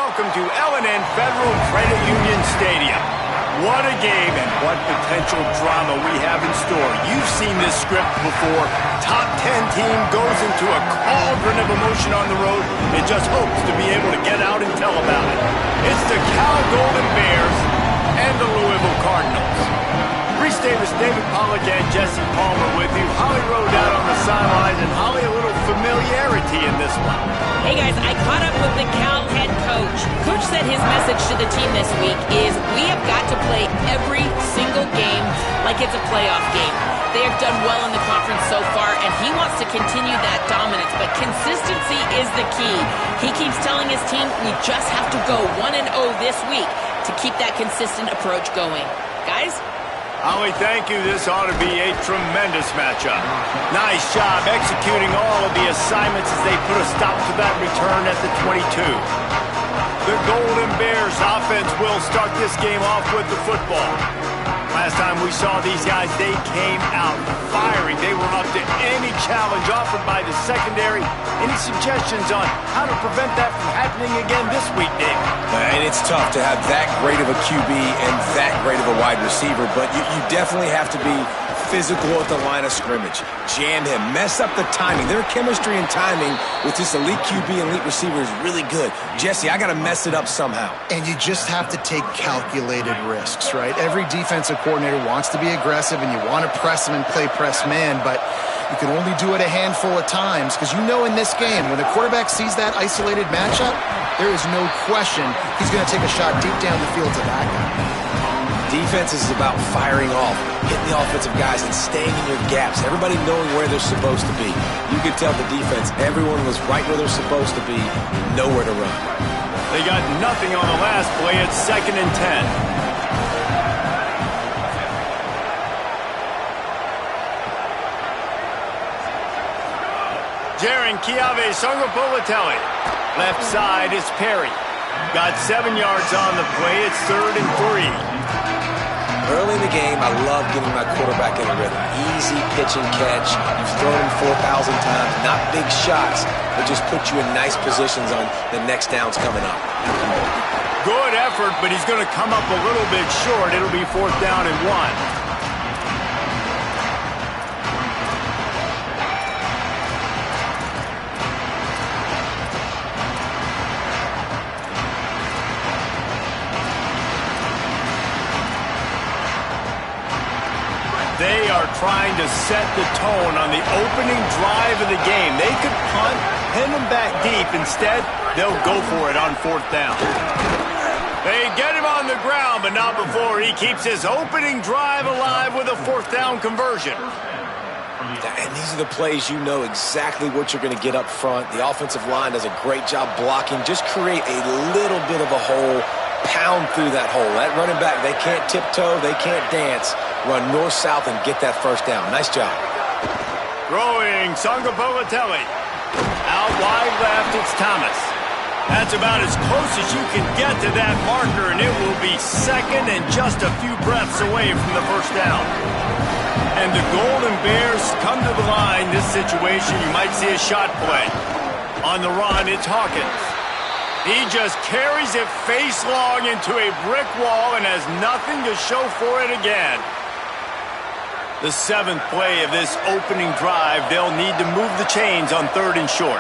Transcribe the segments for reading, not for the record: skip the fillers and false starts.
welcome to L&N Federal Credit Union Stadium. What a game and what potential drama we have in store. You've seen this script before. Top 10 team goes into a cauldron of emotion on the road and just hopes to be able to get out and tell about it. It's the Cal Golden Bears and the Louisville Cardinals. Reese Davis, David Pollack, and Jesse Palmer with you. Holly Rowe down on the sidelines, and Holly, a little familiarity in this one. Hey guys, I caught up with the Cal head coach. Coach said his message to the team this week is we have got to play every single game like it's a playoff game. They have done well in the conference so far, and he wants to continue that dominance, but consistency is the key. He keeps telling his team we just have to go 1-0 this week to keep that consistent approach going. Guys? Holly, thank you. This ought to be a tremendous matchup. Nice job executing all of the assignments as they put a stop to that return at the 22. The Golden Bears offense will start this game off with the football. Last time we saw these guys, they came out firing. They were up to any challenge offered by the secondary. Any suggestions on how to prevent that from happening again this week, Dave? And it's tough to have that great of a QB and that great of a wide receiver, but you definitely have to be physical at the line of scrimmage. Jam him, mess up the timing. Their chemistry and timing with this elite QB and elite receiver is really good. Jesse, I got to mess it up somehow. And you just have to take calculated risks, right? Every defensive coordinator wants to be aggressive, and you want to press them and play press man, but you can only do it a handful of times because you know in this game, when the quarterback sees that isolated matchup, there is no question he's going to take a shot deep down the field to that guy. Defense is about firing off, hitting the offensive guys, and staying in your gaps. Everybody knowing where they're supposed to be. You could tell the defense, everyone was right where they're supposed to be, nowhere to run. They got nothing on the last play. It's 2nd and 10. Jaron Chiave Sangapolitelli. Left side is Perry. Got 7 yards on the play. It's 3rd and 3. Early in the game, I love getting my quarterback in a rhythm. Easy pitch and catch. You've thrown him 4,000 times. Not big shots, but just put you in nice positions on the next downs coming up. Good effort, but he's going to come up a little bit short. It'll be 4th down and 1. They are trying to set the tone on the opening drive of the game. They could punt, pin them back deep. Instead, they'll go for it on 4th down. They get him on the ground, but not before he keeps his opening drive alive with a 4th down conversion. And these are the plays you know exactly what you're going to get up front. The offensive line does a great job blocking. Just create a little bit of a hole, pound through that hole. That running back, they can't tiptoe, they can't dance. Run north-south and get that 1st down. Nice job. Throwing Sangapolitelli. Out wide left, it's Thomas. That's about as close as you can get to that marker, and it will be 2nd and just a few breaths away from the 1st down. And the Golden Bears come to the line. This situation, you might see a shot play. On the run, it's Hawkins. He just carries it face long into a brick wall and has nothing to show for it again. The 7th play of this opening drive, they'll need to move the chains on 3rd and short.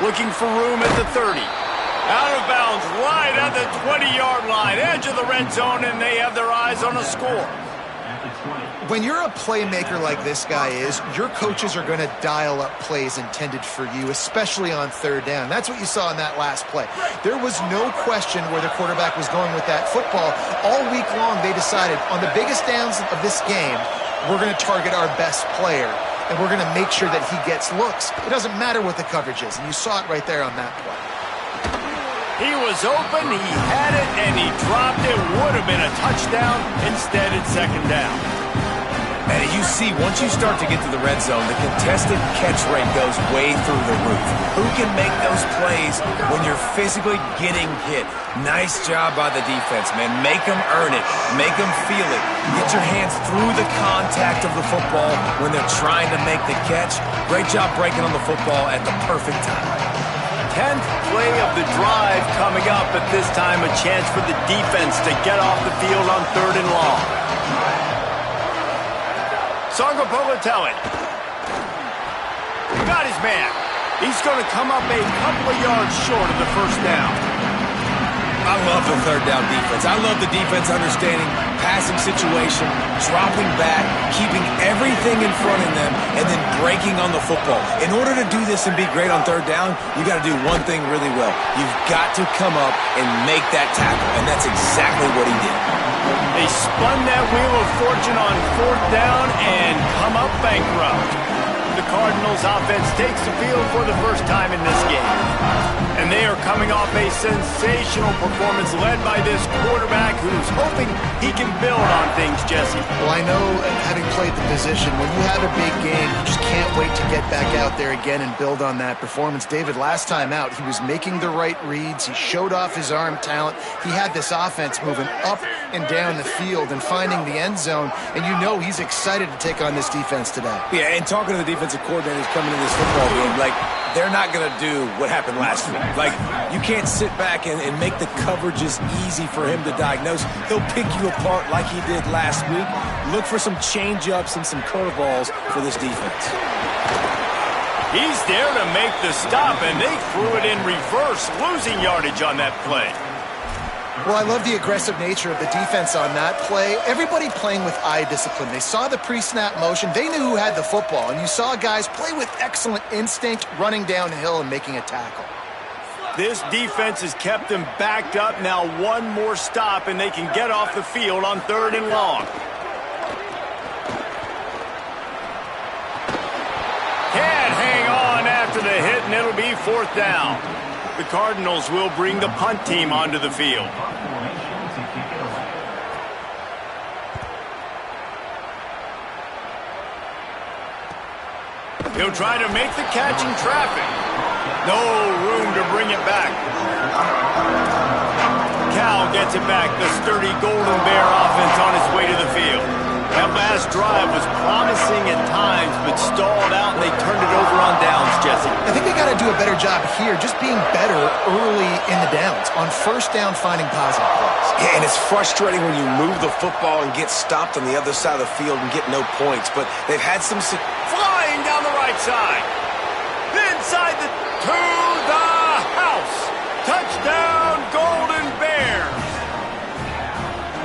Looking for room at the 30. Out of bounds, right at the 20-yard line, edge of the red zone, and they have their eyes on a score. When you're a playmaker like this guy is, your coaches are going to dial up plays intended for you, especially on 3rd down. That's what you saw in that last play. There was no question where the quarterback was going with that football. All week long, they decided on the biggest downs of this game, we're going to target our best player, and we're going to make sure that he gets looks. It doesn't matter what the coverage is, and you saw it right there on that play. He was open, he had it, and he dropped it. Would have been a touchdown. Instead, it's 2nd down. And you see, once you start to get to the red zone, the contested catch rate goes way through the roof. Who can make those plays when you're physically getting hit? Nice job by the defense, man. Make them earn it. Make them feel it. Get your hands through the contact of the football when they're trying to make the catch. Great job breaking on the football at the perfect time. 10th play of the drive coming up, but this time a chance for the defense to get off the field on 3rd and long. Sangapovatelli. Got his man. He's going to come up a couple of yards short of the first down. I love the 3rd down defense. I love the defense understanding passing situation, dropping back, keeping everything in front of them, and then breaking on the football. In order to do this and be great on 3rd down, you got to do one thing really well. You've got to come up and make that tackle, and that's exactly what he did. They spun that wheel of fortune on 4th down and come up bankrupt. The Cardinals offense takes the field for the first time in this game. And they are coming off a sensational performance led by this quarterback who's hoping he can build on things, Jesse. Well, I know, having played the position, when you have a big game, you just can't wait to get back out there again and build on that performance. David, last time out, he was making the right reads. He showed off his arm talent. He had this offense moving up and down the field and finding the end zone. And you know he's excited to take on this defense today. Yeah, and talking to the defensive coordinators coming in this football game, like, they're not going to do what happened last week. Like, you can't sit back and make the coverages easy for him to diagnose. He'll pick you apart like he did last week. Look for some change-ups and some curveballs for this defense. He's there to make the stop, and they threw it in reverse, losing yardage on that play. Well, I love the aggressive nature of the defense on that play. Everybody playing with eye discipline. They saw the pre-snap motion. They knew who had the football, and you saw guys play with excellent instinct, running downhill and making a tackle. This defense has kept them backed up. Now one more stop, and they can get off the field on 3rd and long. Can't hang on after the hit, and it'll be 4th down. The Cardinals will bring the punt team onto the field. He'll try to make the catch in traffic. No room to bring it back. Cal gets it back. The sturdy Golden Bear offense on its way to the field. That last drive was promising at times, but stalled out, and they turned it over on downs, Jesse. I think they got to do a better job here, just being better early in the downs. On 1st down, finding positive plays. Yeah, and it's frustrating when you move the football and get stopped on the other side of the field and get no points, but they've had some... Flying down the right side. Inside to the house. Touchdown, Golden Bears.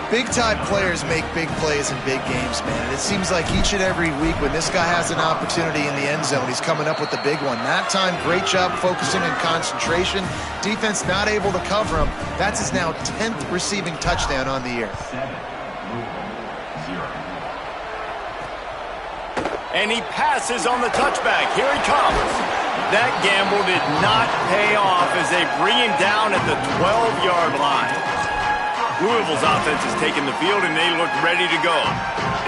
Big-time players make big plays in big games, man. It seems like each and every week when this guy has an opportunity in the end zone, he's coming up with the big one. That time, great job focusing and concentration. Defense not able to cover him. That's his now 10th receiving touchdown on the year. And he passes on the touchback. Here he comes. That gamble did not pay off as they bring him down at the 12-yard line. Louisville's offense has taken the field, and they look ready to go.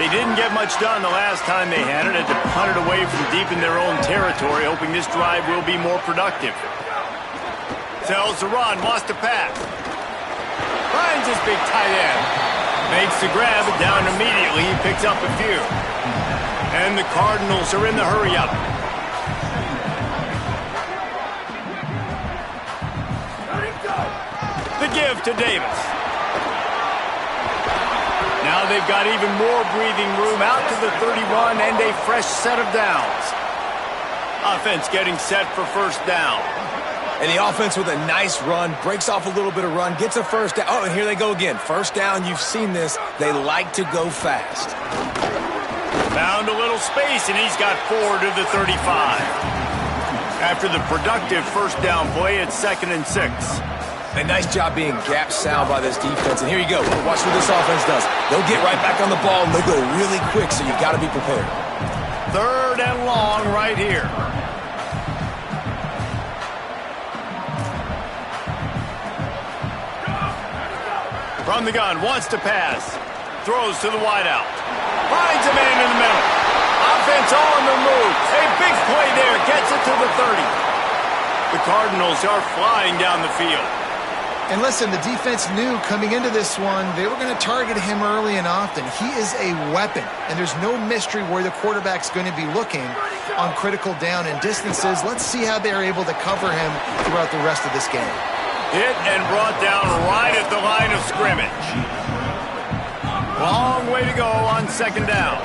They didn't get much done the last time they had it, had to punt it away from deep in their own territory, hoping this drive will be more productive. Tells to run, wants to pass. Finds his big tight end. Makes the grab, down immediately. He picks up a few. And the Cardinals are in the hurry-up. The give to Davis. Now they've got even more breathing room out to the 31 and a fresh set of downs. Offense getting set for 1st down. And the offense with a nice run, breaks off a little bit of run, gets a 1st down. Oh, and here they go again. 1st down, you've seen this. They like to go fast. Found a little space, and he's got 4 to the 35. After the productive 1st down play, it's 2nd and 6. A nice job being gap sound by this defense. And here you go. Watch what this offense does. They'll get right back on the ball, and they'll go really quick, so you got to be prepared. 3rd and long right here. From the gun, wants to pass. Throws to the wideout. Finds a man in the middle. Offense on the move. A big play there. Gets it to the 30. The Cardinals are flying down the field. And listen, the defense knew coming into this one, they were going to target him early and often. He is a weapon, and there's no mystery where the quarterback's going to be looking on critical down and distances. Let's see how they're able to cover him throughout the rest of this game. Hit and brought down right at the line of scrimmage. Long way to go on second down.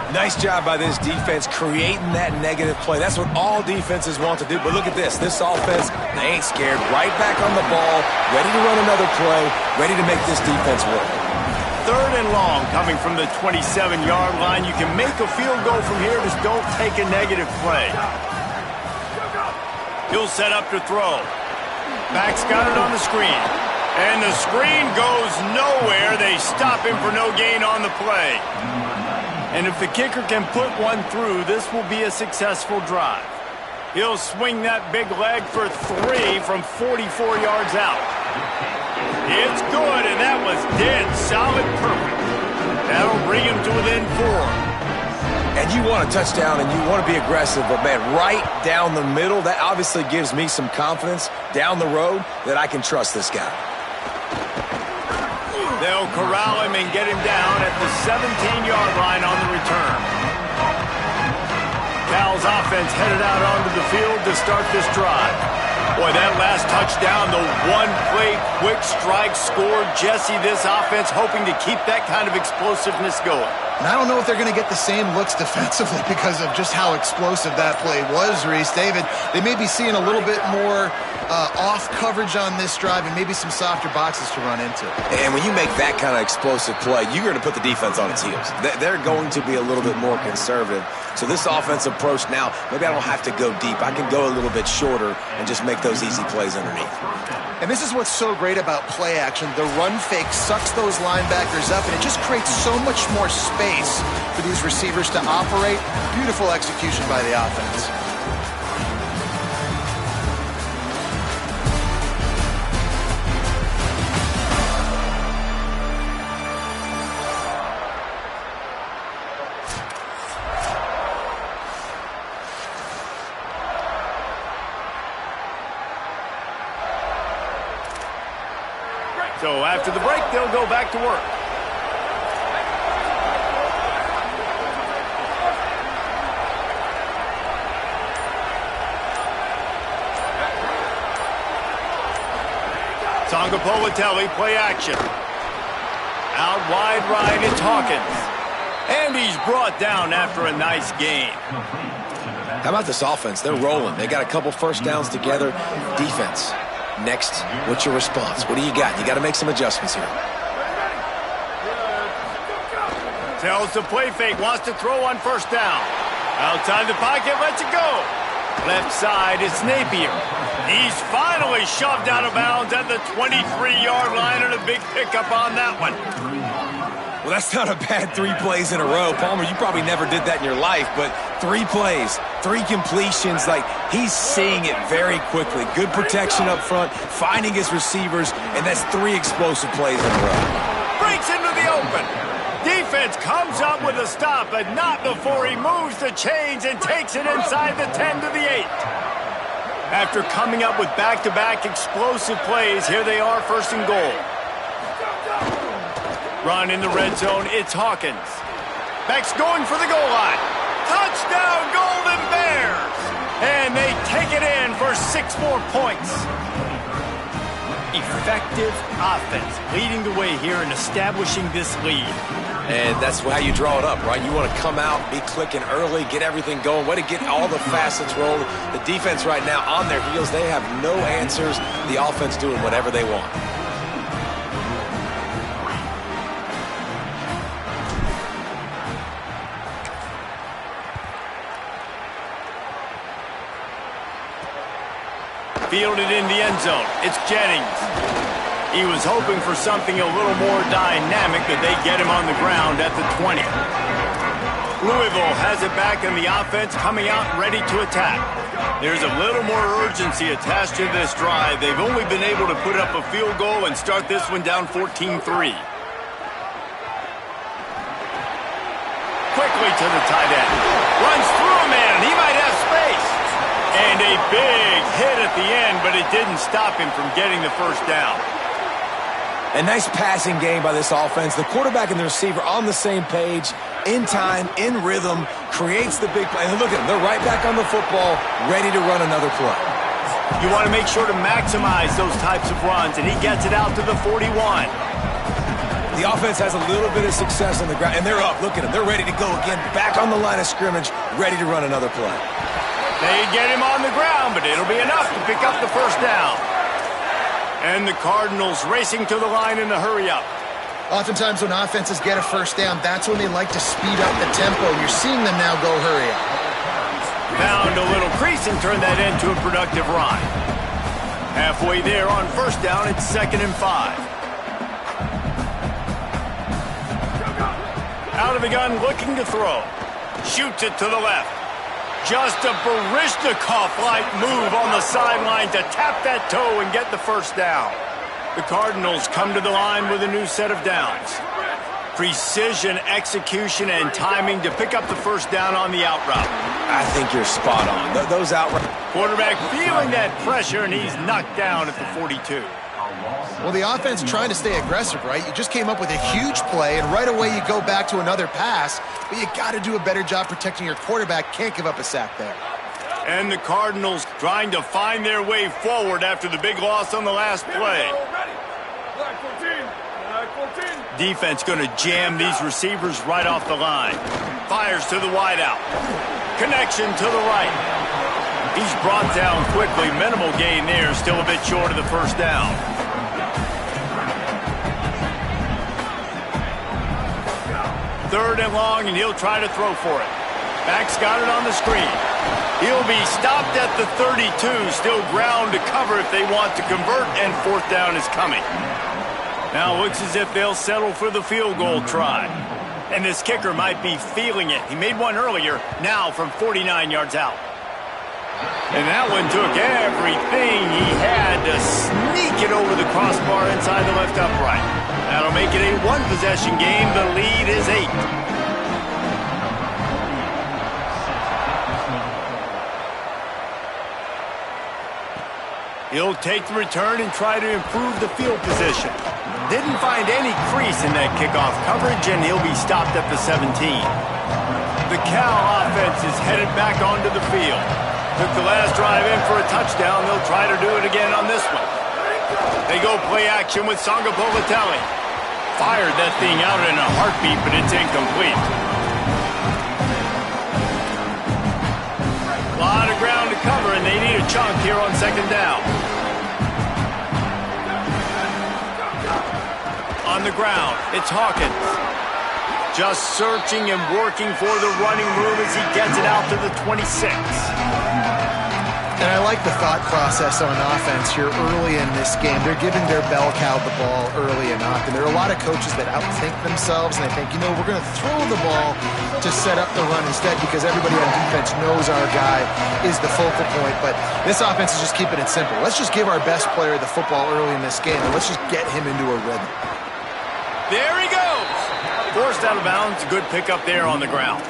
Nice job by this defense creating that negative play. That's what all defenses want to do. But look at this. This offense, they ain't scared. Right back on the ball, ready to run another play, ready to make this defense work. Third and long coming from the 27-yard line. You can make a field goal from here. Just don't take a negative play. He'll set up to throw. Back's got it on the screen. And the screen goes nowhere. They stop him for no gain on the play. And if the kicker can put one through, this will be a successful drive. He'll swing that big leg for 3 from 44 yards out. It's good, and that was dead solid perfect. That'll bring him to within 4. And you want a touchdown, and you want to be aggressive, but, man, right down the middle, that obviously gives me some confidence down the road that I can trust this guy. They'll corral him and get him down at the 17-yard line on the return. Cal's offense headed out onto the field to start this drive. Boy, that last touchdown, the one-play quick strike score. Jesse, this offense hoping to keep that kind of explosiveness going. And I don't know if they're going to get the same looks defensively because of just how explosive that play was, Reese. David, they may be seeing a little bit more off coverage on this drive and maybe some softer boxes to run into. And when you make that kind of explosive play, you're going to put the defense on its heels. They're going to be a little bit more conservative. So this offensive approach now, maybe I don't have to go deep. I can go a little bit shorter and just make those easy plays underneath. And this is what's so great about play action. The run fake sucks those linebackers up, and it just creates so much more space for these receivers to operate. Beautiful execution by the offense. So after the break, they'll go back to work. Sangapolatelli, play action. Out wide right, it's Hawkins. And he's brought down after a nice game. How about this offense? They're rolling. They got a couple first downs together. Defense. Next, what's your response? What do you got? You got to make some adjustments here. Tells the play fake, wants to throw on first down. Outside the pocket, lets it go. Left side is Napier. He's finally shoved out of bounds at the 23-yard line, and a big pickup on that one. Well, that's not a bad 3 plays in a row. Palmer, you probably never did that in your life, but 3 plays, 3 completions, like he's seeing it very quickly. Good protection up front, finding his receivers, and that's 3 explosive plays in a row. Breaks into the open. Defense comes up with a stop, but not before he moves the chains and takes it inside the 10 to the 8. After coming up with back-to-back explosive plays, here they are, first and goal. Run in the red zone, it's Hawkins. Beck's going for the goal line. Touchdown, Golden Bears! And they take it in for 6 more points. Effective offense leading the way here and establishing this lead. And that's how you draw it up, right? You want to come out, be clicking early, get everything going, way to get all the facets rolling. The defense right now on their heels, they have no answers. The offense doing whatever they want. Fielded in the end zone. It's Jennings. He was hoping for something a little more dynamic, but they get him on the ground at the 20. Louisville has it back, and the offense coming out ready to attack. There's a little more urgency attached to this drive. They've only been able to put up a field goal and start this one down 14-3. quickly to the tight end. Runs through a man. He might have space. And a big hit at the end, but it didn't stop him from getting the first down. A nice passing game by this offense. The quarterback and the receiver on the same page, in time, in rhythm, creates the big play. And look at them. They're right back on the football, ready to run another play. You want to make sure to maximize those types of runs, and he gets it out to the 41. The offense has a little bit of success on the ground, and they're up. Look at them. They're ready to go again, back on the line of scrimmage, ready to run another play. They get him on the ground, but it'll be enough to pick up the first down. And the Cardinals racing to the line in a hurry-up. Oftentimes when offenses get a first down, that's when they like to speed up the tempo. You're seeing them now go hurry up. Found a little crease and turned that into a productive run. Halfway there on first down, it's 2nd and 5. Out of the gun, looking to throw. Shoots it to the left. Just a Baryshnikov-like move on the sideline to tap that toe and get the first down. The Cardinals come to the line with a new set of downs. Precision, execution, and timing to pick up the first down on the out route. I think you're spot on. Those out routes. Quarterback feeling that pressure, and he's knocked down at the 42. Well, the offense trying to stay aggressive, right? You just came up with a huge play, and right away you go back to another pass, but you got to do a better job protecting your quarterback. Can't give up a sack there. And the Cardinals trying to find their way forward after the big loss on the last play. Defense going to jam these receivers right off the line. Fires to the wideout. Connection to the right. He's brought down quickly. Minimal gain there. Still a bit short of the first down. Third and long, and he'll try to throw for it. Back's got it on the screen. He'll be stopped at the 32. Still ground to cover if they want to convert, and fourth down is coming. Now looks as if they'll settle for the field goal try. And this kicker might be feeling it. He made one earlier, now from 49 yards out. And that one took everything he had to sneak it over the crossbar inside the left upright. That'll make it a one-possession game. The lead is 8. He'll take the return and try to improve the field position. Didn't find any crease in that kickoff coverage, and he'll be stopped at the 17. The Cal offense is headed back onto the field. Took the last drive in for a touchdown. They'll try to do it again on this one. They go play action with Sangapovatelli. Fired that thing out in a heartbeat, but it's incomplete. A lot of ground to cover, and they need a chunk here on second down. On the ground, it's Hawkins. Just searching and working for the running room as he gets it out to the 26. And I like the thought process on offense here early in this game. They're giving their bell cow the ball early and often. There are a lot of coaches that outthink themselves, and they think, you know, we're going to throw the ball to set up the run instead because everybody on defense knows our guy is the focal point. But this offense is just keeping it simple. Let's just give our best player the football early in this game, and let's just get him into a rhythm. There he goes. Forced out of bounds. Good pickup there on the ground.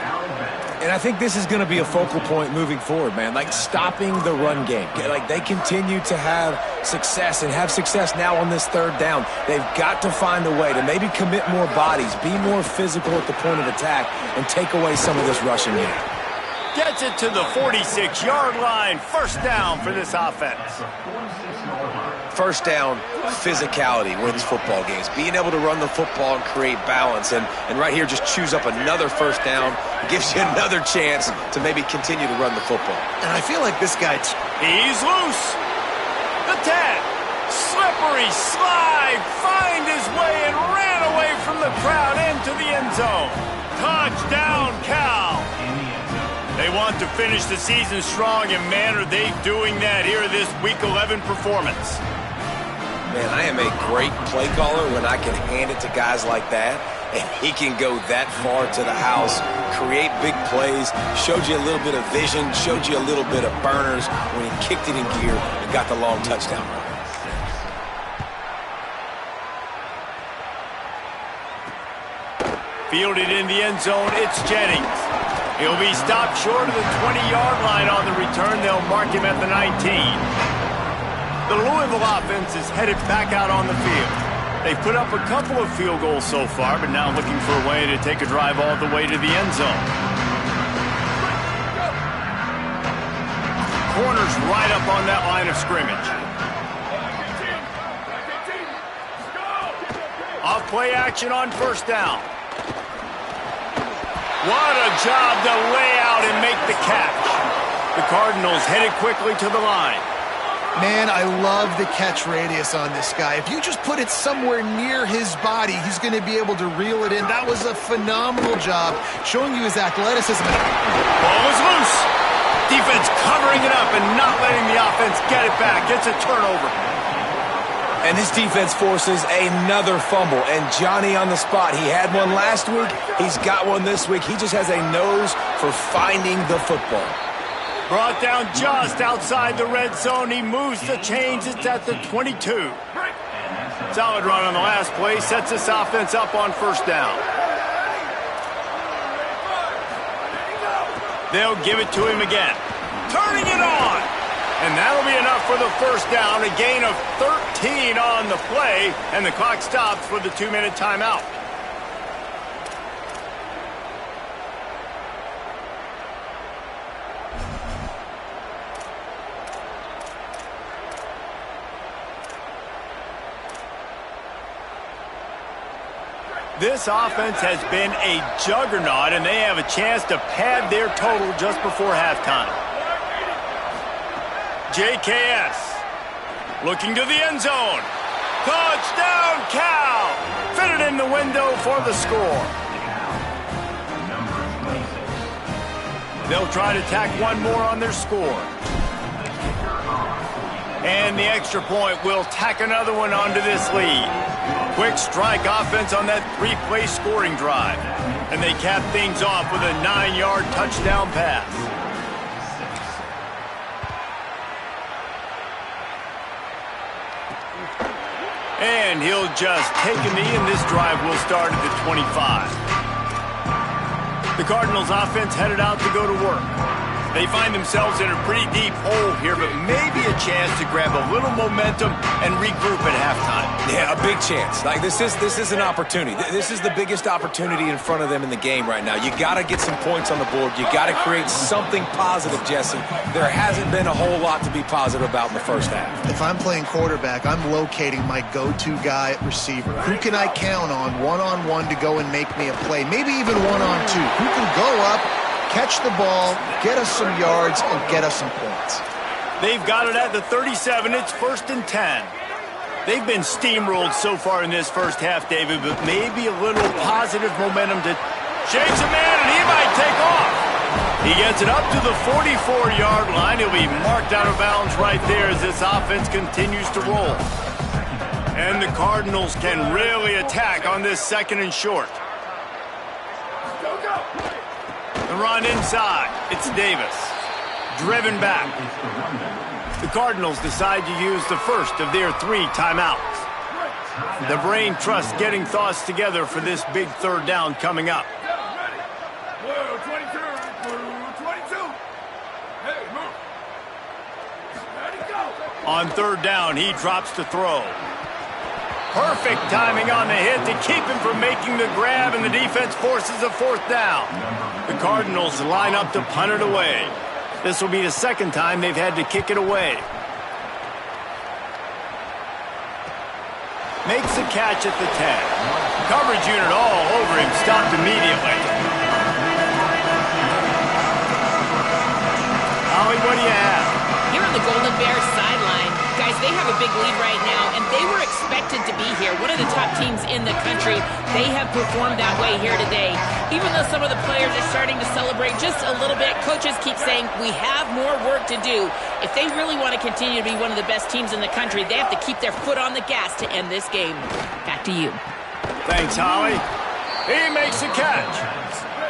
And I think this is going to be a focal point moving forward, man. Like stopping the run game. Like they continue to have success and have success now on this third down. They've got to find a way to maybe commit more bodies, be more physical at the point of attack, and take away some of this rushing game. Gets it to the 46-yard line. First down for this offense. First down, physicality wins football games. Being able to run the football and create balance. And right here, just choose up another first down. It gives you another chance to maybe continue to run the football. And I feel like this guy... He's loose. The 10. Slippery slide. Find his way and ran away from the crowd into the end zone. Touchdown, Cal. They want to finish the season strong, and man, are they doing that here in this Week 11 performance. Man, I am a great play caller when I can hand it to guys like that, and he can go that far to the house, create big plays, showed you a little bit of vision, showed you a little bit of burners when he kicked it in gear and got the long touchdown run. Fielded in the end zone, it's Jennings. He'll be stopped short of the 20-yard line on the return. They'll mark him at the 19. The Louisville offense is headed back out on the field. They've put up a couple of field goals so far, but now looking for a way to take a drive all the way to the end zone. Corner's right up on that line of scrimmage. Off play action on first down. What a job to lay out and make the catch. The Cardinals headed quickly to the line. Man, I love the catch radius on this guy. If you just put it somewhere near his body, he's going to be able to reel it in. That was a phenomenal job, showing you his athleticism. Ball is loose. Defense covering it up and not letting the offense get it back. It's a turnover. And this defense forces another fumble. And Johnny on the spot. He had one last week. He's got one this week. He just has a nose for finding the football. Brought down just outside the red zone. He moves the chains. It's at the 22. Solid run on the last play. Sets this offense up on first down. They'll give it to him again. Turning it on. And that'll be enough for the first down. A gain of 13 on the play. And the clock stops for the 2-minute timeout. This offense has been a juggernaut, and they have a chance to pad their total just before halftime. JKS looking to the end zone. Touchdown, Cal! Fitted in the window for the score. They'll try to tack one more on their score. And the extra point will tack another one onto this lead. Quick strike offense on that 3-play scoring drive. And they cap things off with a 9-yard touchdown pass. And he'll just take a knee, and this drive will start at the 25. The Cardinals offense headed out to go to work. They find themselves in a pretty deep hole here, but maybe a chance to grab a little momentum and regroup at halftime. Yeah, a big chance. Like this is an opportunity. This is the biggest opportunity in front of them in the game right now. You got to get some points on the board. You got to create something positive, Jesse. There hasn't been a whole lot to be positive about in the first half. If I'm playing quarterback, I'm locating my go-to guy at receiver. Who can I count on one-on-one to go and make me a play? Maybe even one-on-two. Who can go up, catch the ball, get us some yards, and get us some points. They've got it at the 37. It's 1st and 10. They've been steamrolled so far in this first half, David, but maybe a little positive momentum to shakes a man, and he might take off. He gets it up to the 44-yard line. He'll be marked out of bounds right there as this offense continues to roll. And the Cardinals can really attack on this 2nd and short. The run inside. It's Davis. Driven back. The Cardinals decide to use the first of their 3 timeouts. The brain trust getting thoughts together for this big 3rd down coming up. On 3rd down, he drops to throw. Perfect timing on the hit to keep him from making the grab, and the defense forces a 4th down. The Cardinals line up to punt it away. This will be the 2nd time they've had to kick it away. Makes the catch at the 10. Coverage unit all over him, stopped immediately. Ollie, what do you have? Here on the Golden Bears sideline, guys, they have a big lead right now, and they were expected to be here. One of the top teams in the country. They have performed that way here today. Even though some of the players are starting to celebrate just a little bit, coaches keep saying, we have more work to do. If they really want to continue to be one of the best teams in the country, they have to keep their foot on the gas to end this game. Back to you. Thanks, Holly. He makes the catch.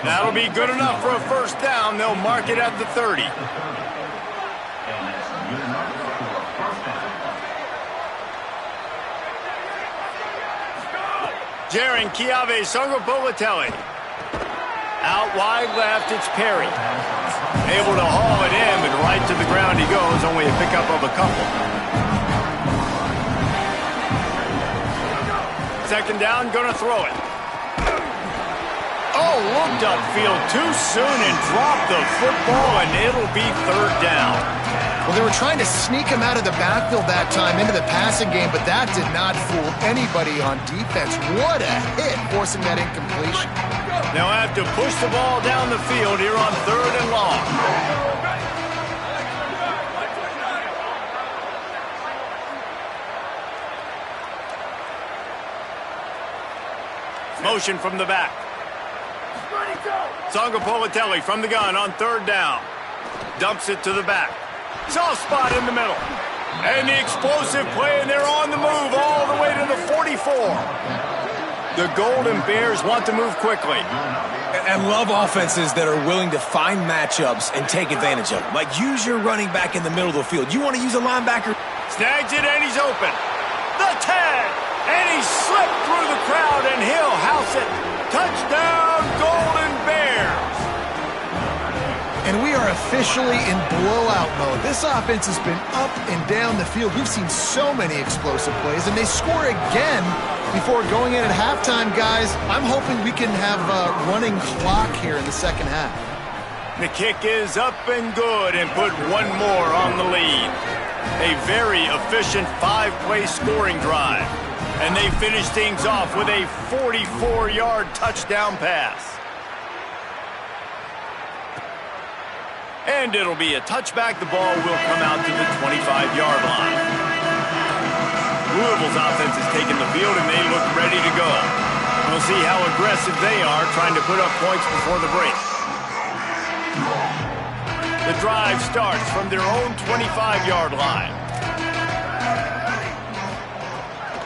That'll be good enough for a 1st down. They'll mark it at the 30. Jaron Chiave Songapolatelli. Out wide left, it's Perry. Able to haul it in, but right to the ground he goes, only a pickup of a couple. Second down, gonna throw it. Oh, looked upfield too soon and dropped the football, and it'll be third down. Well, they were trying to sneak him out of the backfield that time into the passing game, but that did not fool anybody on defense. What a hit, forcing that incompletion. They'll have to push the ball down the field here on third and long. Motion from the back. Songapolatelli from the gun on third down. Dumps it to the back. Soft spot in the middle. And the explosive play, and they're on the move all the way to the 44. The Golden Bears want to move quickly. And love offenses that are willing to find matchups and take advantage of them. Like, use your running back in the middle of the field. You want to use a linebacker? Snags it, and he's open. The tag! And he slipped through the crowd, and he'll house it. Touchdown, Golden Bears! And we are officially in blowout mode. This offense has been up and down the field. We've seen so many explosive plays, and they score again before going in at halftime, guys. I'm hoping we can have a running clock here in the second half. The kick is up and good, and put one more on the lead. A very efficient 5-play scoring drive. And they finish things off with a 44-yard touchdown pass. And it'll be a touchback. The ball will come out to the 25-yard line. Louisville's offense has taken the field, and they look ready to go. We'll see how aggressive they are trying to put up points before the break. The drive starts from their own 25-yard line.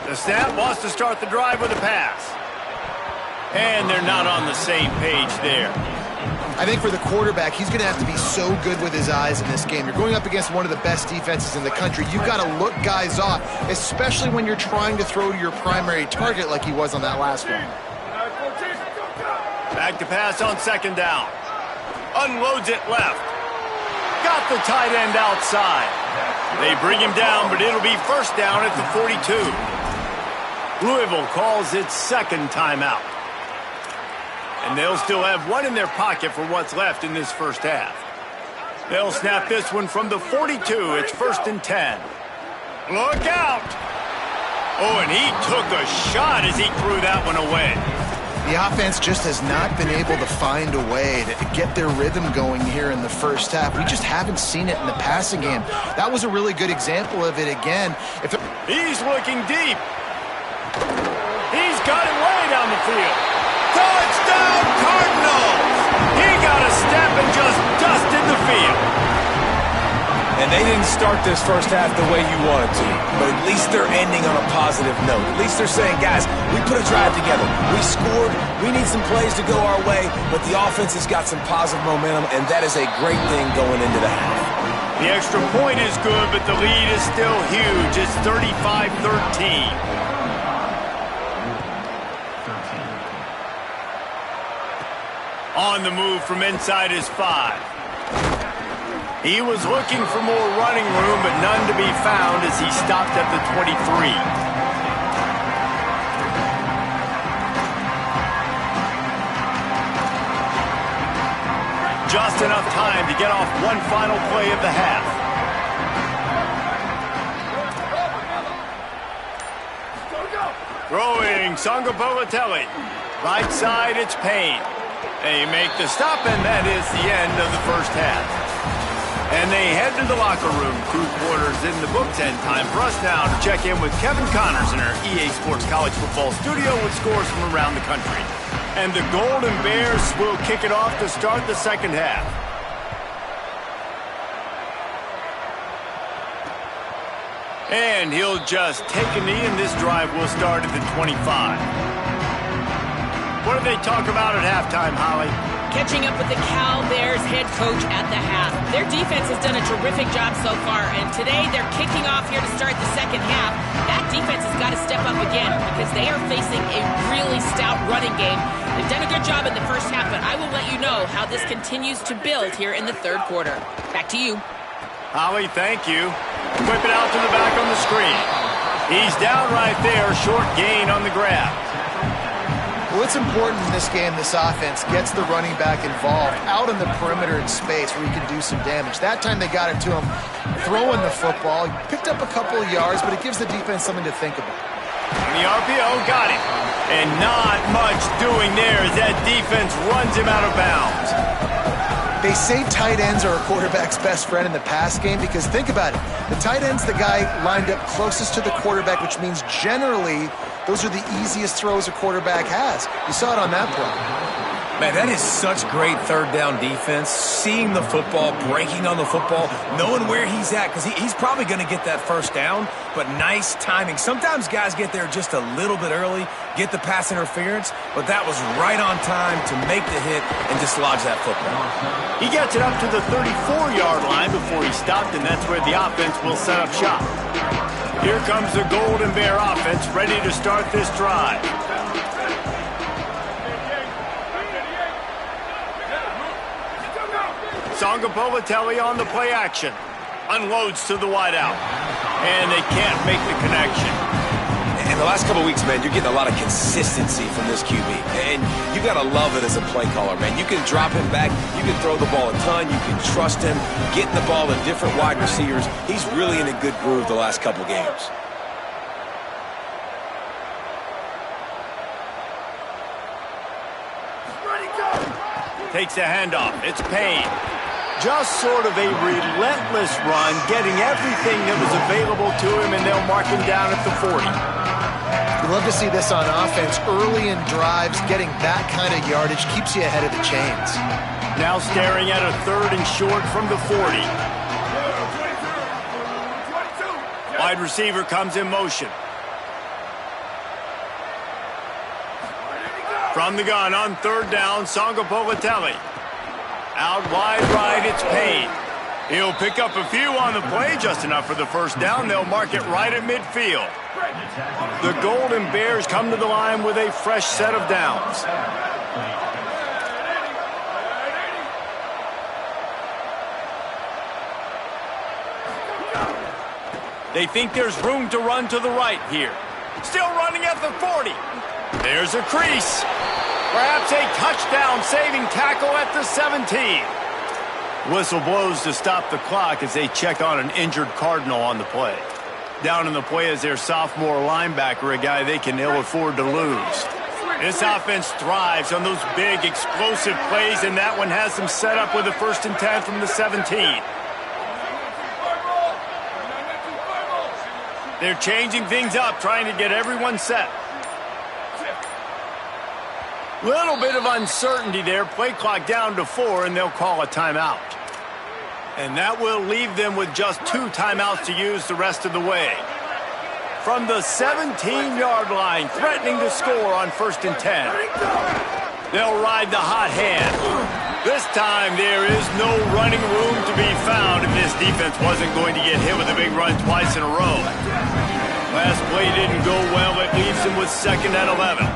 The snap wants to start the drive with a pass. And they're not on the same page there. I think for the quarterback, he's going to have to be so good with his eyes in this game. You're going up against one of the best defenses in the country. You've got to look guys off, especially when you're trying to throw to your primary target like he was on that last one. Back to pass on second down. Unloads it left. Got the tight end outside. They bring him down, but it'll be first down at the 42. Louisville calls its second timeout. And they'll still have one in their pocket for what's left in this first half. They'll snap this one from the 42. It's first and 10. Look out! Oh, and he took a shot as he threw that one away. The offense just has not been able to find a way to get their rhythm going here in the first half. We just haven't seen it in the passing game. That was a really good example of it again. He's looking deep. He's got it way down the field. Touchdown, Cardinals! He got a step and just dusted the field. And they didn't start this first half the way you wanted to, but at least they're ending on a positive note. At least they're saying, guys, we put a drive together. We scored. We need some plays to go our way, but the offense has got some positive momentum, and that is a great thing going into the half. The extra point is good, but the lead is still huge. It's 35-13. On the move from inside his 5. He was looking for more running room, but none to be found as he stopped at the 23. Just enough time to get off one final play of the half. Throwing Songapolatelli. Right side, it's Payne. They make the stop, and that is the end of the first half. And they head to the locker room. 2 quarters in the books, and time for us now to check in with Kevin Connors in our EA Sports College Football studio with scores from around the country. And the Golden Bears will kick it off to start the second half. And he'll just take a knee, and this drive will start at the 25. What did they talk about at halftime, Holly? catching up with the Cal Bears head coach at the half. Their defense has done a terrific job so far, and today they're kicking off here to start the second half. That defense has got to step up again because they are facing a really stout running game. They've done a good job in the first half, but I will let you know how this continues to build here in the third quarter. Back to you. Holly, thank you. Whip it out to the back on the screen. He's down right there, short gain on the grab. Well, it's important in this game this offense gets the running back involved out on the perimeter in space where he can do some damage. That time they got it to him throwing the football. He picked up a couple of yards, but it gives the defense something to think about. And the RPO got it. And not much doing there as that defense runs him out of bounds. They say tight ends are a quarterback's best friend in the pass game because think about it. The tight end's the guy lined up closest to the quarterback, which means generally those are the easiest throws a quarterback has. You saw it on that play. Man, that is such great third down defense. Seeing the football, breaking on the football, knowing where he's at, because he's probably going to get that first down, but nice timing. Sometimes guys get there just a little bit early, get the pass interference, but that was right on time to make the hit and dislodge that football. He gets it up to the 34-yard line before he stopped, and that's where the offense will set up shop. Here comes the Golden Bear offense, ready to start this drive. Songapolatelli on the play action. Unloads to the wideout. And they can't make the connection. In the last couple of weeks, man, you're getting a lot of consistency from this QB. And you got to love it as a play caller, man. You can drop him back. You can throw the ball a ton. You can trust him. Getting the ball to different wide receivers. He's really in a good groove the last couple games. Takes a handoff. It's Payne. Just sort of a relentless run, getting everything that was available to him, and they'll mark him down at the 40. You love to see this on offense. Early in drives, getting that kind of yardage keeps you ahead of the chains. Now staring at a third and short from the 40. Wide receiver comes in motion. From the gun on third down, Songapolatelli. Out wide right, it's Payne. He'll pick up a few on the play, just enough for the first down. They'll mark it right at midfield. The Golden Bears come to the line with a fresh set of downs. They think there's room to run to the right here. Still running at the 40. There's a crease. Perhaps a touchdown-saving tackle at the 17. Whistle blows to stop the clock as they check on an injured Cardinal on the play. Down in the play is their sophomore linebacker, a guy they can ill afford to lose. This offense thrives on those big, explosive plays, and that one has them set up with a 1st and 10 from the 17. They're changing things up, trying to get everyone set. Little bit of uncertainty there. Play clock down to 4, and they'll call a timeout. And that will leave them with just 2 timeouts to use the rest of the way. From the 17-yard line, threatening to score on 1st and 10. They'll ride the hot hand. This time, there is no running room to be found if this defense wasn't going to get hit with a big run twice in a row. Last play didn't go well. It leaves them with 2nd and 11.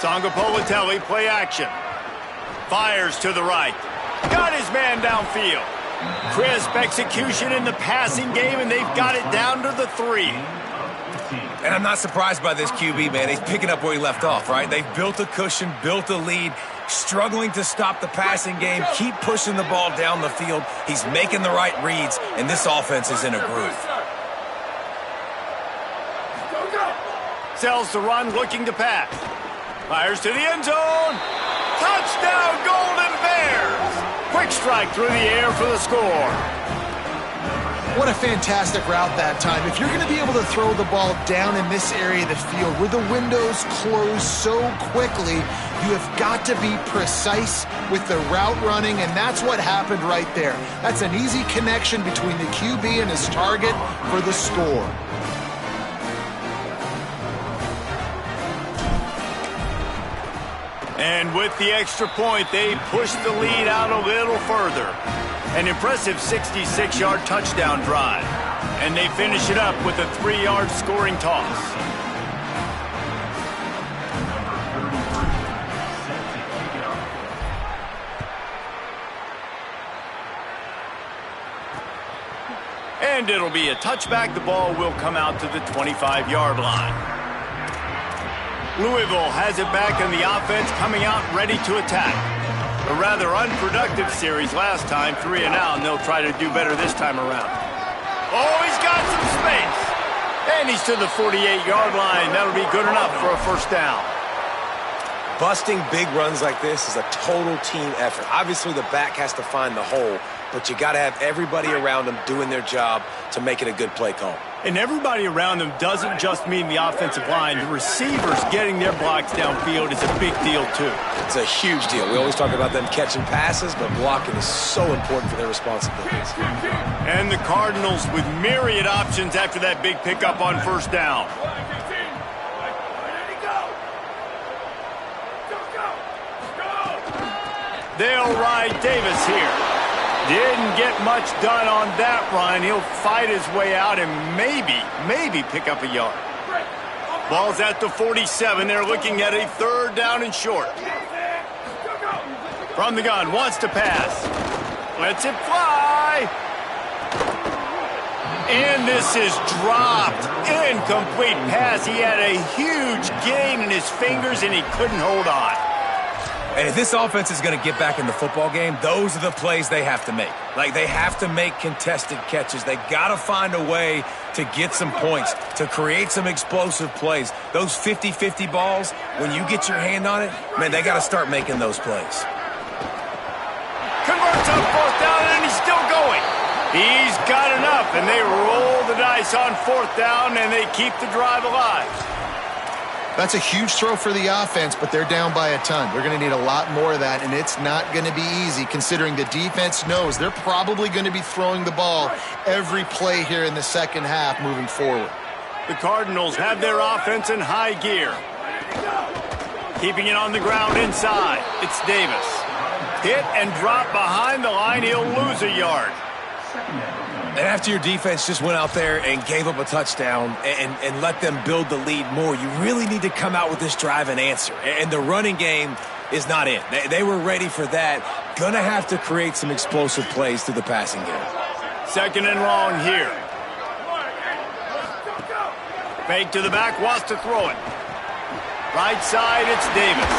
Songapolatelli, play action. Fires to the right. Got his man downfield. Crisp execution in the passing game, and they've got it down to the 3. And I'm not surprised by this QB, man. He's picking up where he left off, right? They've built a cushion, built a lead, struggling to stop the passing game, keep pushing the ball down the field. He's making the right reads, and this offense is in a groove. Sells the run, looking to pass. Fires to the end zone. Touchdown, Golden Bears! Quick strike through the air for the score. What a fantastic route that time. If you're going to be able to throw the ball down in this area of the field where the windows close so quickly, you have got to be precise with the route running, and that's what happened right there. That's an easy connection between the QB and his target for the score. And with the extra point, they push the lead out a little further. An impressive 66-yard touchdown drive. And they finish it up with a 3-yard scoring toss. And it'll be a touchback. The ball will come out to the 25-yard line. Louisville has it back in the offense, coming out ready to attack. A rather unproductive series last time, 3 and out, and they'll try to do better this time around. Oh, he's got some space. And he's to the 48-yard line. That'll be good enough for a first down. Busting big runs like this is a total team effort. Obviously, the back has to find the hole, but you got to have everybody around them doing their job to make it a good play call. And everybody around them doesn't just mean the offensive line. The receivers getting their blocks downfield is a big deal, too. It's a huge deal. We always talk about them catching passes, but blocking is so important for their responsibilities. And the Cardinals with myriad options after that big pickup on first down. They'll ride Davis here. Didn't get much done on that run. He'll fight his way out and maybe pick up a yard. Ball's at the 47. They're looking at a 3rd down and short. From the gun, wants to pass. Lets it fly. And this is dropped. Incomplete pass. He had a huge gain in his fingers and he couldn't hold on. And if this offense is going to get back in the football game, those are the plays they have to make. Like, they have to make contested catches. They got to find a way to get some points, to create some explosive plays. Those 50-50 balls, when you get your hand on it, man, they got to start making those plays. Converts on 4th down, and he's still going. He's got enough, and they roll the dice on 4th down, and they keep the drive alive. That's a huge throw for the offense, but they're down by a ton. They're going to need a lot more of that, and it's not going to be easy considering the defense knows they're probably going to be throwing the ball every play here in the second half moving forward. The Cardinals have their offense in high gear. Keeping it on the ground inside. It's Davis. Hit and drop behind the line. He'll lose a yard. And after your defense just went out there and gave up a touchdown and let them build the lead more, you really need to come out with this drive and answer. And the running game is not in. They were ready for that. Gonna have to create some explosive plays through the passing game. 2nd and long here. Fake to the back, wants to throw it. Right side, it's Davis.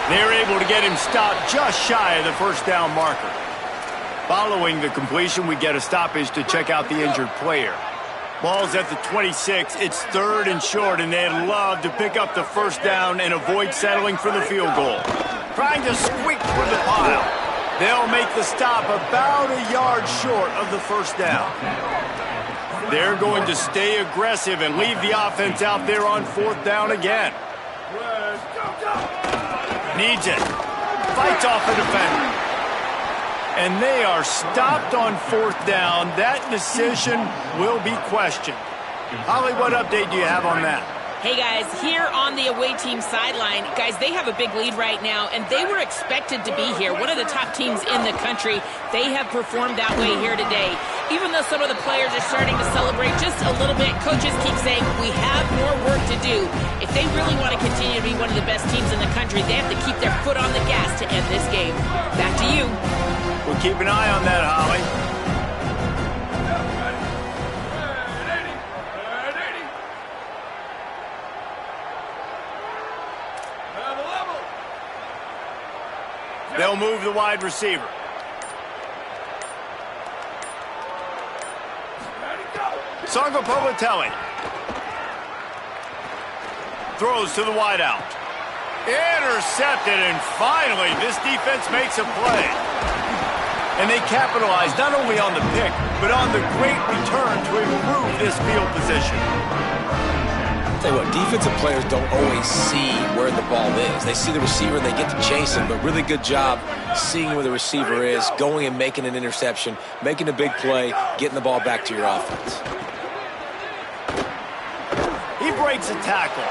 They're able to get him stopped just shy of the first down marker. Following the completion, we get a stoppage to check out the injured player. Ball's at the 26. It's 3rd and short, and they'd love to pick up the first down and avoid settling for the field goal. Trying to squeak through the pile. They'll make the stop about a yard short of the first down. They're going to stay aggressive and leave the offense out there on 4th down again. Needs it. Fights off a defender. And they are stopped on 4th down. That decision will be questioned. Holly, what update do you have on that? Hey, guys, here on the away team sideline, guys, they have a big lead right now, and they were expected to be here. One of the top teams in the country. They have performed that way here today. Even though some of the players are starting to celebrate just a little bit, coaches keep saying, we have more work to do. If they really want to continue to be one of the best teams in the country, they have to keep their foot on the gas to end this game. Back to you. We'll keep an eye on that, Holly. They'll move the wide receiver. Povatelli throws to the wideout. Intercepted, and finally this defense makes a play. And they capitalize not only on the pick, but on the great return to improve this field position. Tell you what, defensive players don't always see where the ball is. They see the receiver and they get to chase him, but really good job seeing where the receiver is, going and making an interception, making a big play, getting the ball back to your offense. He breaks a tackle.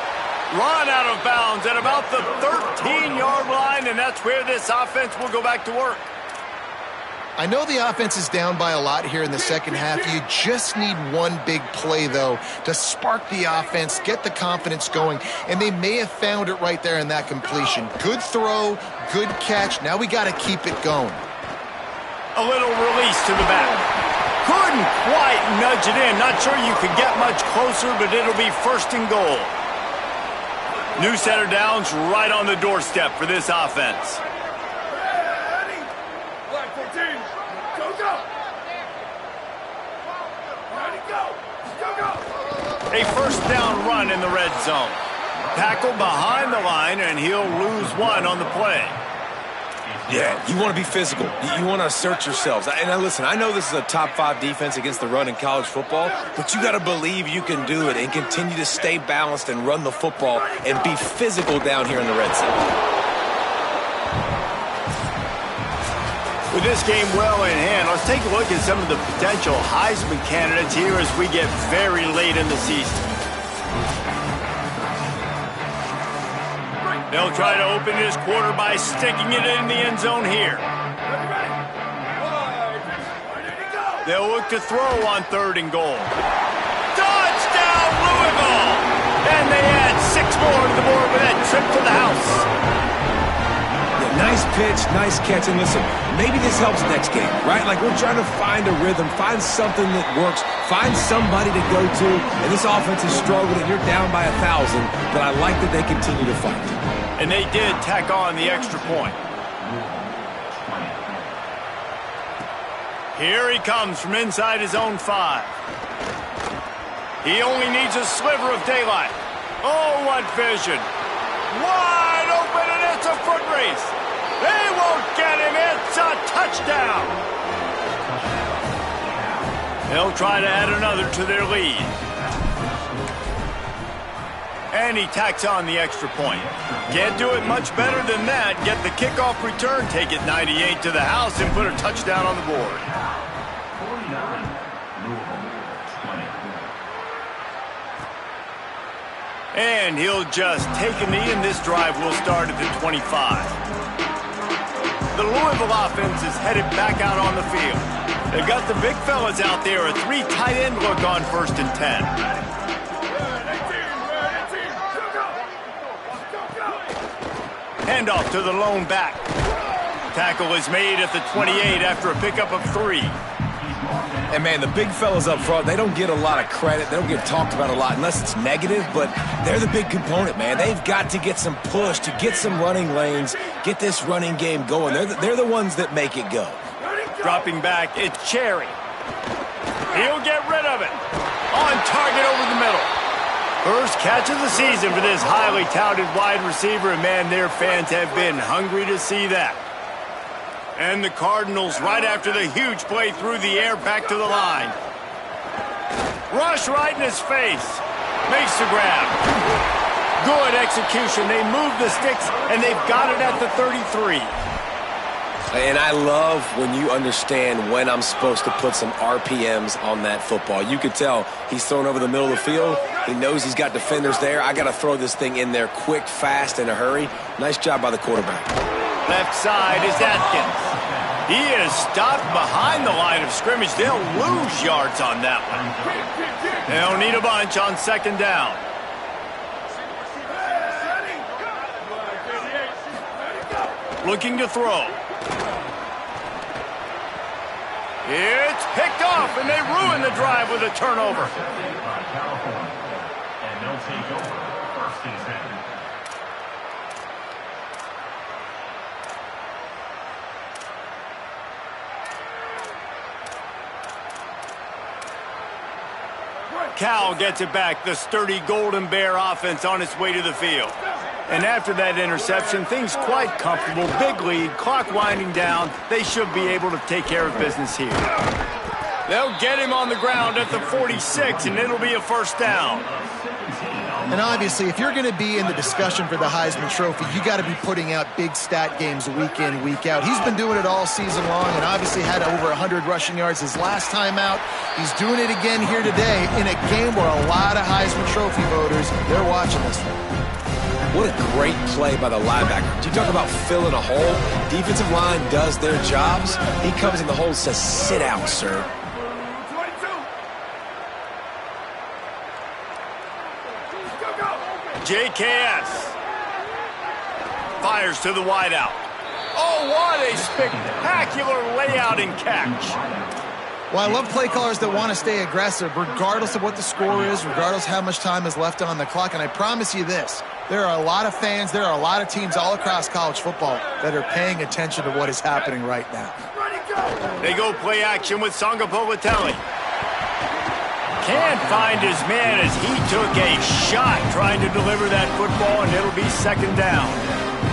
Run out of bounds at about the 13-yard line, and that's where this offense will go back to work. I know the offense is down by a lot here in the second half. You just need one big play, though, to spark the offense, get the confidence going, and they may have found it right there in that completion. Good throw, good catch. Now we got to keep it going. A little release to the back. Couldn't quite nudge it in. Not sure you could get much closer, but it'll be first and goal. New set of downs right on the doorstep for this offense. A first down run in the red zone. Tackle behind the line, and he'll lose one on the play. Yeah, you want to be physical. You want to assert yourselves. And listen, I know this is a top 5 defense against the run in college football, but you got to believe you can do it and continue to stay balanced and run the football and be physical down here in the red zone. With this game well in hand, let's take a look at some of the potential Heisman candidates here as we get very late in the season. They'll try to open this quarter by sticking it in the end zone here. They'll look to throw on 3rd and goal. Touchdown, Louisville! And they add 6 more to the board with that trip to the house. Nice pitch, nice catch, and listen, maybe this helps next game, right? Like, we're trying to find a rhythm, find something that works, find somebody to go to, and this offense is struggling, and you're down by 1,000, but I like that they continue to fight. And they did tack on the extra point. Here he comes from inside his own 5. He only needs a sliver of daylight. Oh, what vision. Wide open, and it's a foot race. They won't get him. It's a touchdown. They'll try to add another to their lead. And he tacks on the extra point. Can't do it much better than that. Get the kickoff return, take it 98 to the house, and put a touchdown on the board. And he'll just take a knee, and this drive will start at the 25. The Louisville offense is headed back out on the field. They've got the big fellas out there, a 3 tight end look on 1st and 10. Handoff to the lone back. Tackle is made at the 28 after a pickup of 3. And, man, the big fellas up front, they don't get a lot of credit. They don't get talked about a lot unless it's negative, but they're the big component, man. They've got to get some push, to get some running lanes, get this running game going. They're the ones that make it go. Dropping back, it's Cherry. He'll get rid of it. On target over the middle. First catch of the season for this highly touted wide receiver, and, man, their fans have been hungry to see that. And the Cardinals, right after the huge play through the air, back to the line. Rush right in his face. Makes the grab. Good execution. They move the sticks, and they've got it at the 33. And I love when you understand when I'm supposed to put some RPMs on that football. You could tell he's thrown over the middle of the field. He knows he's got defenders there. I got to throw this thing in there quick, fast, in a hurry. Nice job by the quarterback. Left side is Atkins. He is stopped behind the line of scrimmage. They'll lose yards on that one. They'll need a bunch on 2nd down. Looking to throw. It's picked off, and they ruin the drive with a turnover. And they'll take over 1st and 10. Cal gets it back. The sturdy Golden Bear offense on its way to the field. And after that interception, things quite comfortable. Big lead, clock winding down. They should be able to take care of business here. They'll get him on the ground at the 46, and it'll be a 1st down. And obviously, if you're going to be in the discussion for the Heisman Trophy, you got to be putting out big stat games week in, week out. He's been doing it all season long and obviously had over 100 rushing yards his last time out. He's doing it again here today in a game where a lot of Heisman Trophy voters, they're watching this one. What a great play by the linebacker. You talk about filling a hole. Defensive line does their jobs. He comes in the hole and says, sit out, sir. JKS fires to the wideout. Oh, what a spectacular layout and catch. Well, I love play callers that want to stay aggressive regardless of what the score is, regardless of how much time is left on the clock. And I promise you this, there are a lot of fans, there are a lot of teams all across college football that are paying attention to what is happening right now. They go play action with Sangapovatelli. Can't find his man as he took a shot trying to deliver that football, and it'll be second down.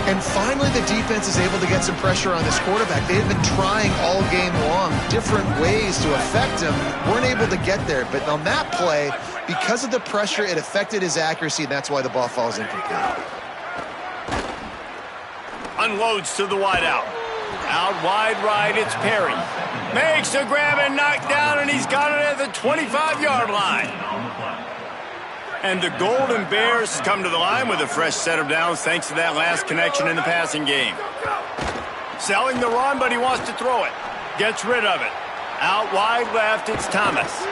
And finally, the defense is able to get some pressure on this quarterback. They've been trying all game long different ways to affect him. Weren't able to get there. But on that play, because of the pressure, it affected his accuracy, and that's why the ball falls incomplete. Unloads to the wideout. Out wide right, it's Perry. Makes the grab and knock down, and he's got it at the 25-yard line. And the Golden Bears come to the line with a fresh set of downs thanks to that last connection in the passing game. Selling the run, but he wants to throw it. Gets rid of it. Out wide left, it's Thomas.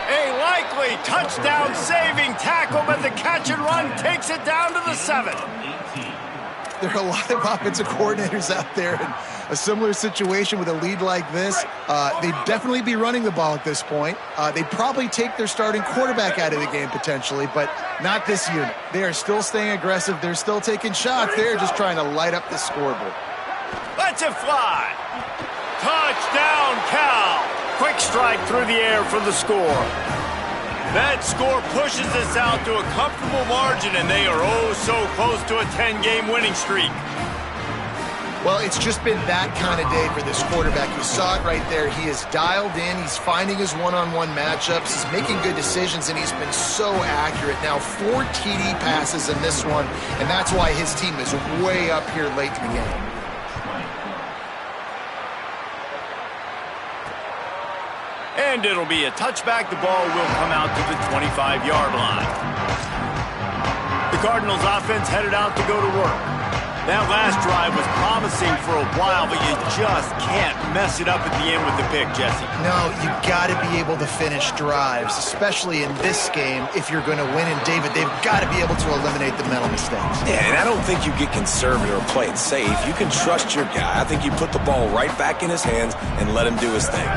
A likely touchdown-saving tackle, but the catch and run takes it down to the 7. There are a lot of offensive coordinators out there in a similar situation with a lead like this. They'd definitely be running the ball at this point. They'd probably take their starting quarterback out of the game potentially, but not this unit. They are still staying aggressive. They're still taking shots. They're just trying to light up the scoreboard. Lets it fly. Touchdown, Cal. Quick strike through the air for the score. That score pushes us out to a comfortable margin, and they are oh so close to a 10-game winning streak. Well, it's just been that kind of day for this quarterback. You saw it right there. He is dialed in. He's finding his one-on-one matchups. He's making good decisions, and he's been so accurate. Now, 4 TD passes in this one, and that's why his team is way up here late in the game. And it'll be a touchback. The ball will come out to the 25-yard line. The Cardinals offense headed out to go to work. That last drive was promising for a while, but you just can't mess it up at the end with the pick, Jesse. No, you got to be able to finish drives, especially in this game if you're going to win. And David, they've got to be able to eliminate the mental mistakes. Yeah, and I don't think you get conservative or play it safe. You can trust your guy. I think you put the ball right back in his hands and let him do his thing.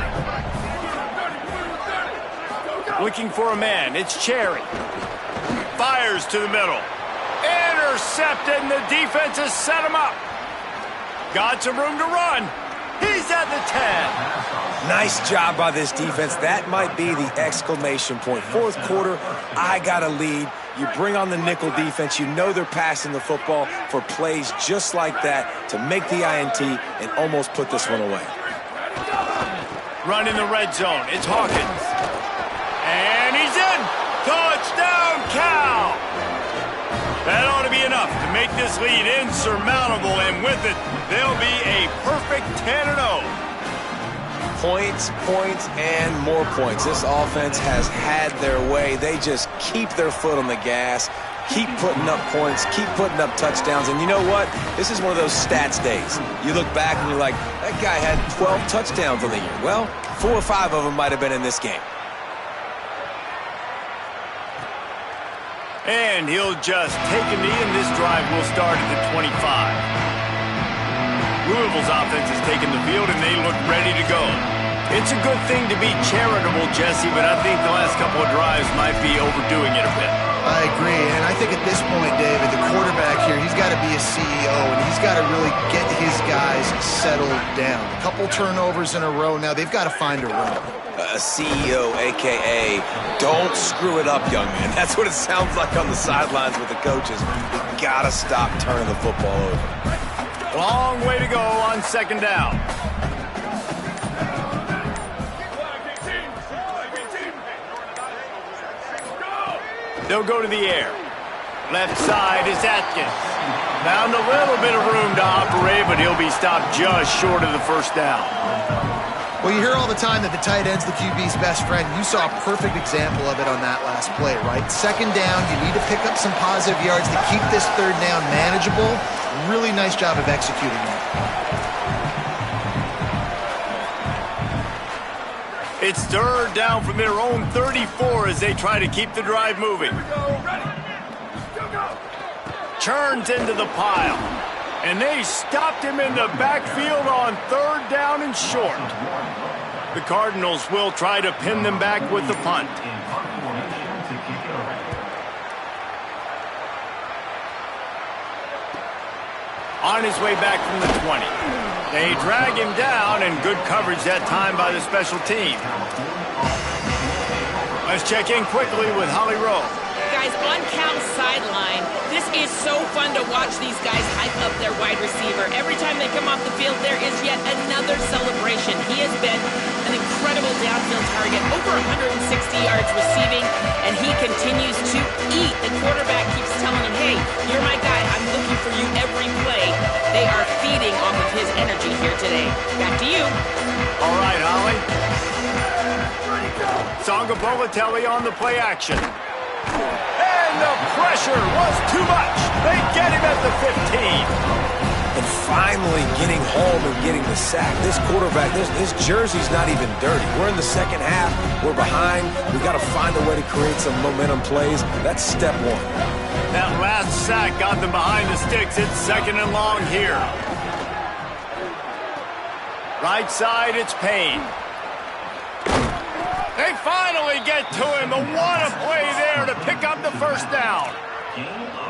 Looking for a man, it's Cherry. Fires to the middle. Intercepted, and the defense has set him up. Got some room to run. He's at the 10. Nice job by this defense. That might be the exclamation point. Fourth quarter, I got a lead. You bring on the nickel defense. You know they're passing the football for plays just like that to make the INT and almost put this one away. Run in the red zone. It's Hawkins. And he's in. Touchdown, Cal. That ought to be enough to make this lead insurmountable, and with it, they'll be a perfect 10-0. Points, points, and more points. This offense has had their way. They just keep their foot on the gas, keep putting up points, keep putting up touchdowns. And you know what? This is one of those stats days. You look back and you're like, that guy had 12 touchdowns on the year. Well, 4 or 5 of them might have been in this game. And he'll just take a knee, and this drive will start at the 25. Louisville's offense has taken the field, and they look ready to go. It's a good thing to be charitable, Jesse, but I think the last couple of drives might be overdoing it a bit. I agree, and I think at this point, David, the quarterback here, he's got to be a CEO, and he's got to really get his guys settled down. A couple turnovers in a row now. They've got to find a rhythm. A CEO, a.k.a. don't screw it up, young man. That's what it sounds like on the sidelines with the coaches. You got to stop turning the football over. Long way to go on second down. They'll go to the air. Left side is Atkins. Found a little bit of room to operate, but he'll be stopped just short of the first down. Well, you hear all the time that the tight end's the QB's best friend. You saw a perfect example of it on that last play, right? Second down, you need to pick up some positive yards to keep this third down manageable. Really nice job of executing that. It's third down from their own 34 as they try to keep the drive moving. Churns into the pile. And they stopped him in the backfield on third down and short. The Cardinals will try to pin them back with the punt. On his way back from the 20. They drag him down, and good coverage that time by the special team. Let's check in quickly with Holly Rowe. Guys, on Cal's sideline, this is so fun to watch these guys hype up their wide receiver. Every time they come off the field, there is yet another celebration. He has been an incredible downfield target, over 160 yards receiving, and he continues to eat. The quarterback keeps telling him, hey, you're my guy. I'm looking for you every play. They are feeding off of his energy here today. Back to you. All right, Holly. Sangabovatelli on the play action. And the pressure was too much. They get him at the 15. And finally getting home and getting the sack. This quarterback, his jersey's not even dirty. We're in the second half. We're behind. We've got to find a way to create some momentum plays. That's step one. That last sack got them behind the sticks. It's second and long here. Right side, it's Payne. They finally get to him. What a play there to pick up the first down.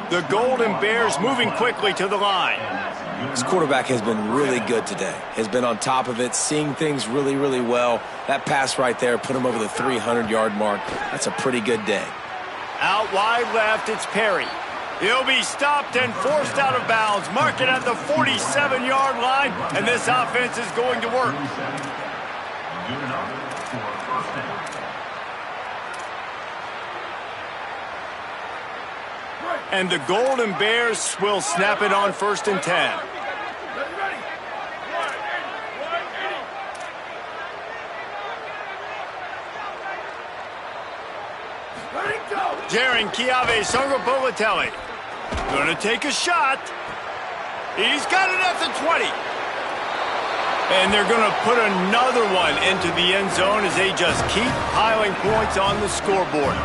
The Golden Bears moving quickly to the line. This quarterback has been really good today. Has been on top of it, seeing things really, really well. That pass right there put him over the 300-yard mark. That's a pretty good day. Out wide left, it's Perry. He'll be stopped and forced out of bounds. Mark it at the 47-yard line, and this offense is going to work. And the Golden Bears will snap it on 1st and 10. Jaron Kiave Sangabovatelli going to take a shot. He's got it at the 20. And they're going to put another one into the end zone as they just keep piling points on the scoreboard.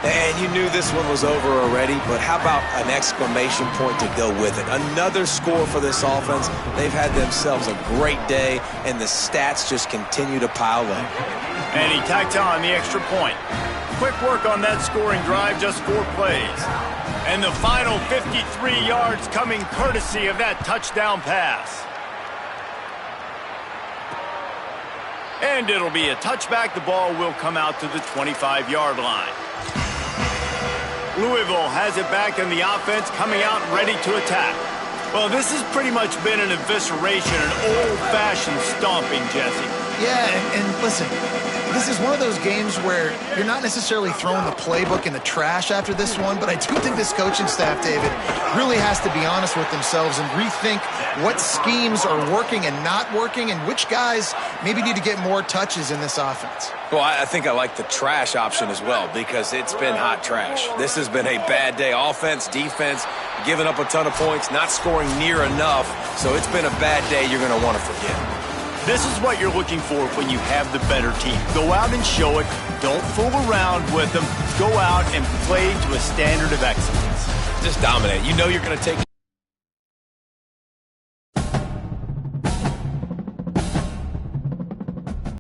And you knew this one was over already, but how about an exclamation point to go with it? Another score for this offense. They've had themselves a great day, and the stats just continue to pile up. And he tacked on the extra point. Quick work on that scoring drive, just 4 plays. And the final 53 yards coming courtesy of that touchdown pass. And it'll be a touchback. The ball will come out to the 25-yard line. Louisville has it back, and the offense coming out ready to attack. Well, this has pretty much been an evisceration, an old-fashioned stomping, Jesse. Yeah, and listen, this is one of those games where you're not necessarily throwing the playbook in the trash after this one, but I do think this coaching staff, David, really has to be honest with themselves and rethink what schemes are working and not working and which guys maybe need to get more touches in this offense. Well, I think I like the trash option as well because it's been hot trash. This has been a bad day. Offense, defense, giving up a ton of points, not scoring near enough. So it's been a bad day you're going to want to forget. This is what you're looking for when you have the better team. Go out and show it. Don't fool around with them. Go out and play to a standard of excellence. Just dominate. You know you're going to take